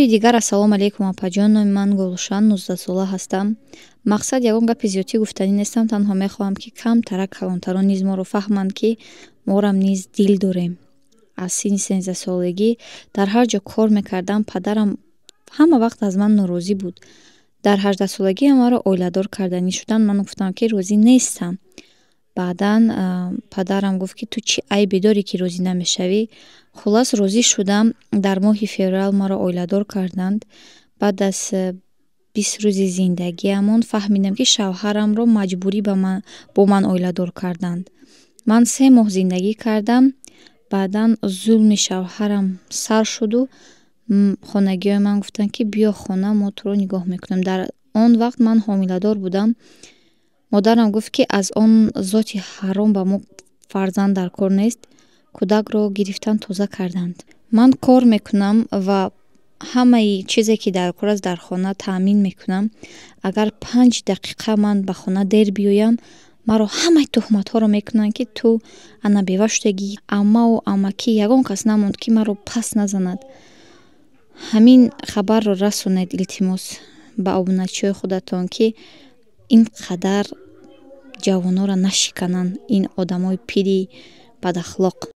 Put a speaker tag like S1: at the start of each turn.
S1: Бори дигар ассалому алейкум апаҷон. Номи ман Гулшан, 19 сола ҳастам. Мақсад ягон гапи зиёдӣ гуфтанӣ нестам. Танҳо мехоҳам, ки камтарак калонтарон низ моро фаҳманд, ки морам низ дил дорем. Аз синни 13 солагӣ дар ҳар ҷо кор мекардам. Падарам ҳама вақт аз ман норозӣ буд. Дар 18 солагиам маро оиладор карданӣ шуданд. Ман гуфтам, ки розӣ нестам. Баъдан падарам гуфт, ки ту чӣ айбе дорӣ, ки розӣ намешавӣ? Хулос розӣ шудам. Дар моҳи феврал маро оиладор карданд. Баъд аз 20 рӯзи зиндагиамон фаҳмидам, ки шавҳарамро маҷбурӣ бо ман оиладор карданд. Ман 3 моҳ зиндагӣ кардам. Баъдан зулми шавҳарам сар шуду хонагиёи ман гуфтанд, ки биё хона, мо туро нигоҳ мекунем. Дар он вақт ман ҳомиладор будам. Модарам гуфт, ки аз он зоти ҳаром ба мо фарзанд дар кор нест. Кӯдакро гирифтан тоза карданд. Ман кор мекунам ва ҳамаи чизе, ки дар кор аст дар хона таъмин мекунам. Агар 5 дақиқа ман ба хона дер биёям, маро ҳамаи тӯҳматҳоро мекунанд, ки ту ана бева шудагӣ. Аммаву амакӣ ягон кас намонд, ки маро пас назанад. Ҳамин хабарро расонед илтимос ба обуначиҳои худатон, ки ин қадар ҷавонҳоро нашикананд ин одамои пири бадахлоқ.